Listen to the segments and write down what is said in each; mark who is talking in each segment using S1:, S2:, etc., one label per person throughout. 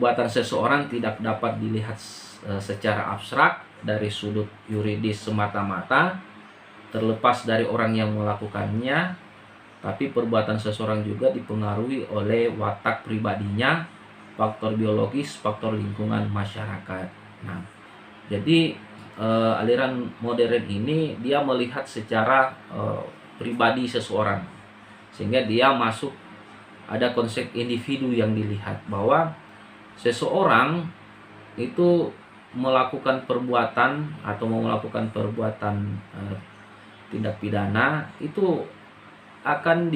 S1: perbuatan seseorang tidak dapat dilihat secara abstrak dari sudut yuridis semata-mata, terlepas dari orang yang melakukannya, tapi perbuatan seseorang juga dipengaruhi oleh watak pribadinya, faktor biologis, faktor lingkungan masyarakat. Nah, jadi aliran modern ini dia melihat secara pribadi seseorang, sehingga dia masuk ada konsep individu yang dilihat, bahwa seseorang itu melakukan perbuatan atau melakukan perbuatan tindak pidana itu akan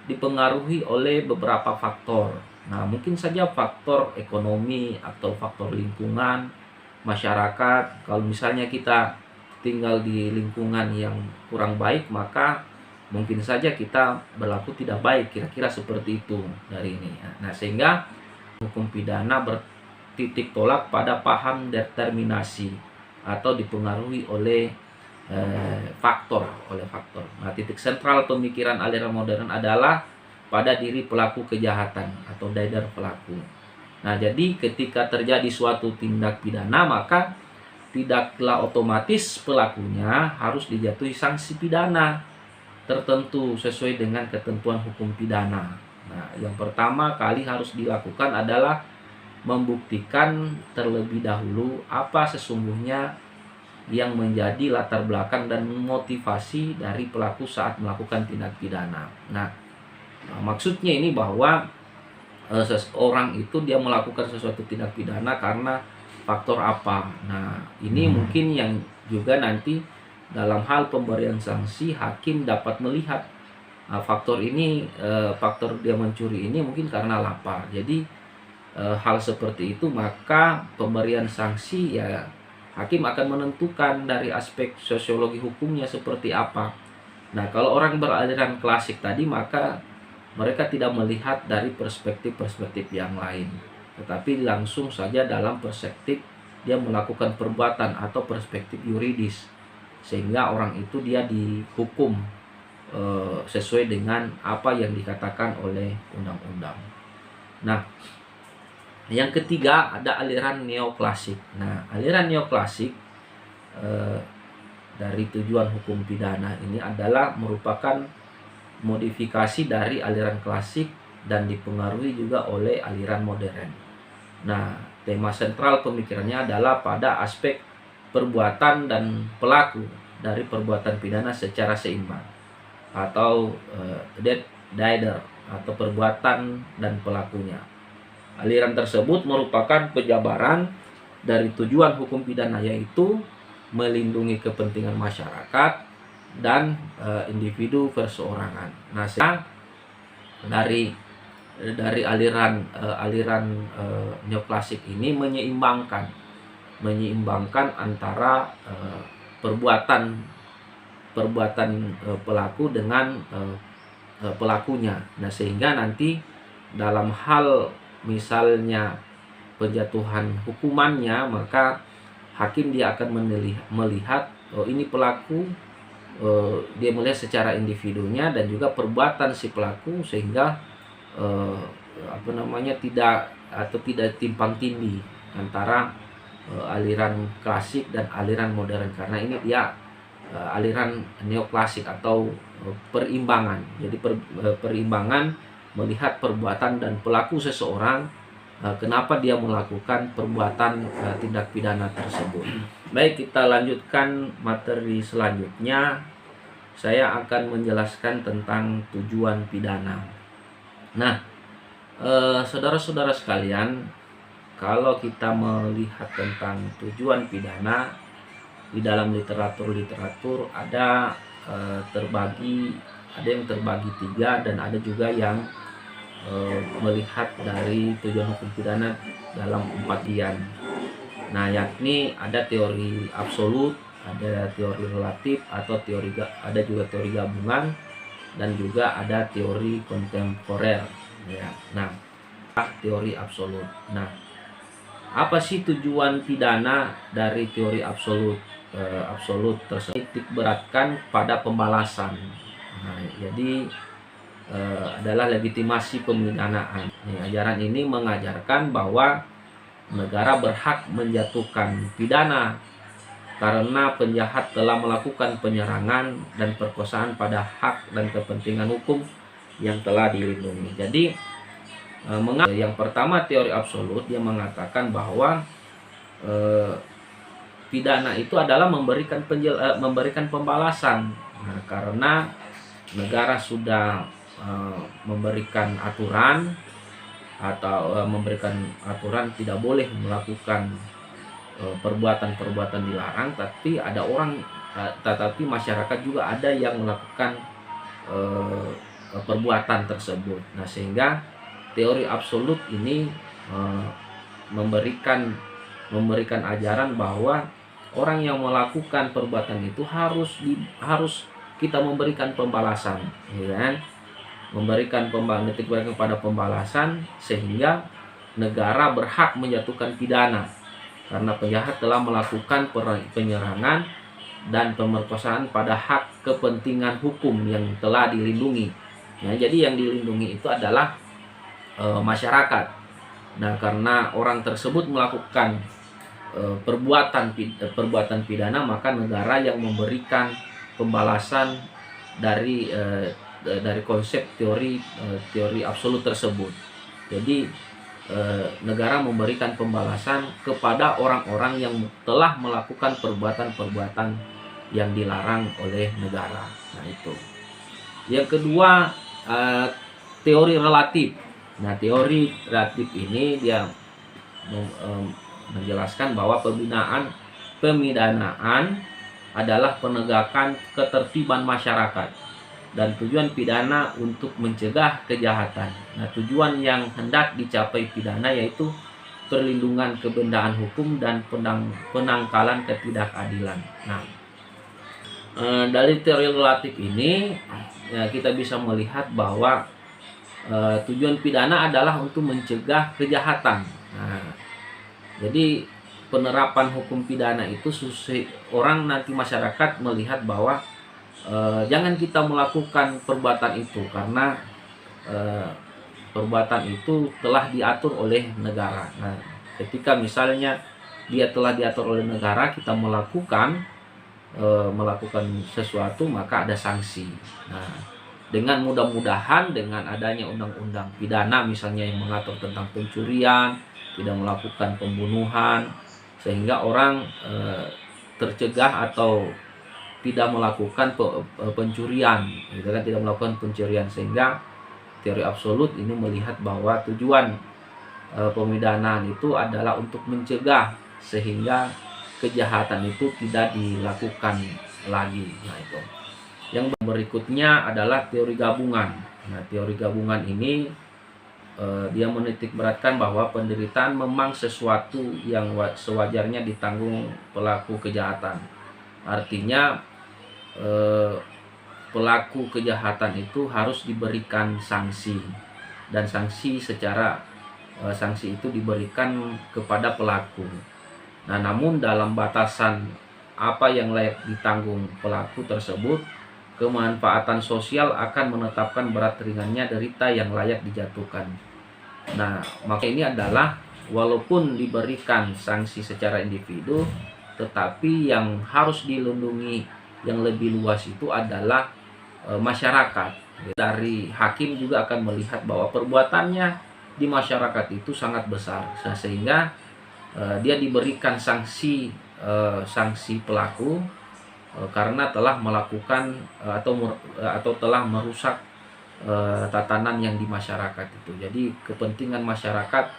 S1: dipengaruhi oleh beberapa faktor. Nah, mungkin saja faktor ekonomi atau faktor lingkungan masyarakat. Kalau misalnya kita tinggal di lingkungan yang kurang baik, maka mungkin saja kita berlaku tidak baik, kira-kira seperti itu dari ini. Nah, sehingga hukum pidana bertitik tolak pada paham determinasi atau dipengaruhi oleh faktor. Nah, titik sentral pemikiran aliran modern adalah pada diri pelaku kejahatan atau dader pelaku. Nah, jadi ketika terjadi suatu tindak pidana, maka tidaklah otomatis pelakunya harus dijatuhi sanksi pidana tertentu sesuai dengan ketentuan hukum pidana. Nah, yang pertama kali harus dilakukan adalah membuktikan terlebih dahulu apa sesungguhnya yang menjadi latar belakang dan motivasi dari pelaku saat melakukan tindak pidana. Nah, maksudnya ini bahwa seseorang itu dia melakukan sesuatu tindak pidana karena faktor apa. Nah, ini mungkin yang juga nanti dalam hal pemberian sanksi, hakim dapat melihat faktor ini, faktor dia mencuri ini mungkin karena lapar. Jadi hal seperti itu, maka pemberian sanksi ya hakim akan menentukan dari aspek sosiologi hukumnya seperti apa. Nah, kalau orang beraliran klasik tadi, maka mereka tidak melihat dari perspektif-perspektif yang lain, tetapi langsung saja dalam perspektif dia melakukan perbuatan atau perspektif yuridis, sehingga orang itu dia dihukum sesuai dengan apa yang dikatakan oleh undang-undang. Nah, yang ketiga ada aliran neoklasik. Nah, aliran neoklasik dari tujuan hukum pidana ini adalah merupakan modifikasi dari aliran klasik dan dipengaruhi juga oleh aliran modern. Nah, tema sentral pemikirannya adalah pada aspek perbuatan dan pelaku dari perbuatan pidana secara seimbang, atau dader atau perbuatan dan pelakunya. Aliran tersebut merupakan penjabaran dari tujuan hukum pidana, yaitu melindungi kepentingan masyarakat dan individu perseorangan. Nah, dari aliran neoklasik ini menyeimbangkan antara perbuatan pelaku dengan pelakunya. Nah, sehingga nanti dalam hal misalnya penjatuhan hukumannya, maka hakim dia akan melihat oh, ini pelaku, dia melihat secara individunya dan juga perbuatan si pelaku, sehingga tidak timpang tindih antara aliran klasik dan aliran modern, karena ini dia aliran neoklasik atau perimbangan. Jadi perimbangan melihat perbuatan dan pelaku seseorang, kenapa dia melakukan perbuatan tindak pidana tersebut. Baik, kita lanjutkan materi selanjutnya. Saya akan menjelaskan tentang tujuan pidana. Nah, saudara-saudara sekalian, kalau kita melihat tentang tujuan pidana di dalam literatur ada yang terbagi 3 dan ada juga yang melihat dari tujuan hukum pidana dalam 4 bagian. Nah, yakni ada teori absolut, ada teori relatif atau ada juga teori gabungan, dan juga ada teori kontemporer. Ya. Nah, teori absolut. Nah, apa sih tujuan pidana dari teori absolut? Absolut tersebut titik beratkan pada pembalasan. Nah, jadi adalah legitimasi pemidanaan. Ajaran ini mengajarkan bahwa negara berhak menjatuhkan pidana karena penjahat telah melakukan penyerangan dan perkosaan pada hak dan kepentingan hukum yang telah dilindungi. Jadi yang pertama, teori absolut, dia mengatakan bahwa pidana itu adalah memberikan pembalasan. Nah, karena negara sudah memberikan aturan atau memberikan aturan tidak boleh melakukan perbuatan-perbuatan dilarang, tetapi masyarakat juga ada yang melakukan perbuatan tersebut. Nah, sehingga teori absolut ini memberikan ajaran bahwa orang yang melakukan perbuatan itu harus kita memberikan pembalasan, ya kan? Memberikan kepada pembalasan, sehingga negara berhak menjatuhkan pidana karena penjahat telah melakukan penyerangan dan pemerkosaan pada hak kepentingan hukum yang telah dilindungi. Nah, jadi yang dilindungi itu adalah masyarakat. Nah, karena orang tersebut melakukan perbuatan pidana, maka negara yang memberikan pembalasan dari konsep teori absolut tersebut. Jadi negara memberikan pembalasan kepada orang-orang yang telah melakukan perbuatan-perbuatan yang dilarang oleh negara. Nah, itu. Yang kedua, teori relatif. Nah, teori relatif ini dia menjelaskan bahwa pemidanaan adalah penegakan ketertiban masyarakat dan tujuan pidana untuk mencegah kejahatan. Nah, tujuan yang hendak dicapai pidana yaitu perlindungan kebenaran hukum dan penangkalan ketidakadilan. Nah, dari teori relatif ini ya, kita bisa melihat bahwa tujuan pidana adalah untuk mencegah kejahatan. Nah, jadi penerapan hukum pidana itu orang nanti masyarakat melihat bahwa jangan kita melakukan perbuatan itu karena perbuatan itu telah diatur oleh negara. Nah, ketika misalnya dia telah diatur oleh negara, kita melakukan sesuatu, maka ada sanksi. Nah, dengan mudah-mudahan dengan adanya undang-undang pidana misalnya yang mengatur tentang pencurian, tidak melakukan pembunuhan, sehingga orang tercegah atau tidak melakukan pencurian, gitu kan, tidak melakukan pencurian. Sehingga teori absolut ini melihat bahwa tujuan pemidanaan itu adalah untuk mencegah sehingga kejahatan itu tidak dilakukan lagi. Nah, itu. Yang berikutnya adalah teori gabungan. Nah, teori gabungan ini dia menitik beratkan bahwa penderitaan memang sesuatu yang sewajarnya ditanggung pelaku kejahatan. Artinya pelaku kejahatan itu harus diberikan sanksi, dan sanksi itu diberikan kepada pelaku. Nah, namun dalam batasan apa yang layak ditanggung pelaku tersebut, kemanfaatan sosial akan menetapkan berat ringannya derita yang layak dijatuhkan. Nah, maka ini adalah walaupun diberikan sanksi secara individu, tetapi yang harus dilindungi yang lebih luas itu adalah masyarakat. Dari hakim juga akan melihat bahwa perbuatannya di masyarakat itu sangat besar, sehingga dia diberikan sanksi pelaku karena telah melakukan atau telah merusak tatanan yang di masyarakat itu. Jadi kepentingan masyarakat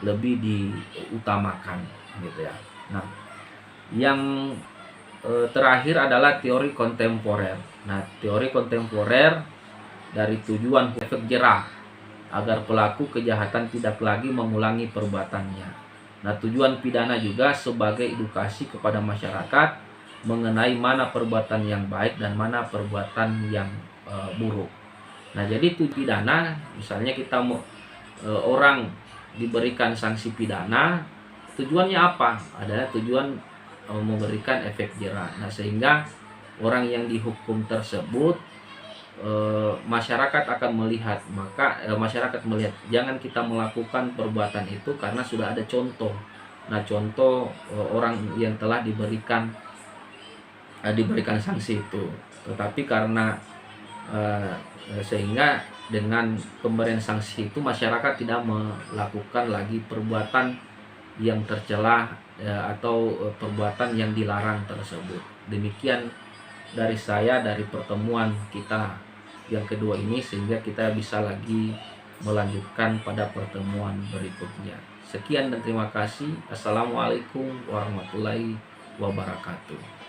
S1: lebih diutamakan, gitu ya. Nah, yang terakhir adalah teori kontemporer. Nah, teori kontemporer dari tujuan efek jerah agar pelaku kejahatan tidak lagi mengulangi perbuatannya. Nah, tujuan pidana juga sebagai edukasi kepada masyarakat mengenai mana perbuatan yang baik dan mana perbuatan yang buruk. Nah, jadi tujuan pidana, misalnya kita orang diberikan sanksi pidana, tujuannya apa? Adalah tujuan memberikan efek jerah. Nah, sehingga orang yang dihukum tersebut masyarakat akan melihat, maka masyarakat melihat jangan kita melakukan perbuatan itu karena sudah ada contoh. Nah, contoh orang yang telah diberikan sanksi itu. Tetapi karena sehingga dengan pemberian sanksi itu masyarakat tidak melakukan lagi perbuatan yang tercela atau perbuatan yang dilarang tersebut. Demikian dari saya, dari pertemuan kita yang kedua ini, sehingga kita bisa lagi melanjutkan pada pertemuan berikutnya. Sekian dan terima kasih. Assalamualaikum warahmatullahi wabarakatuh.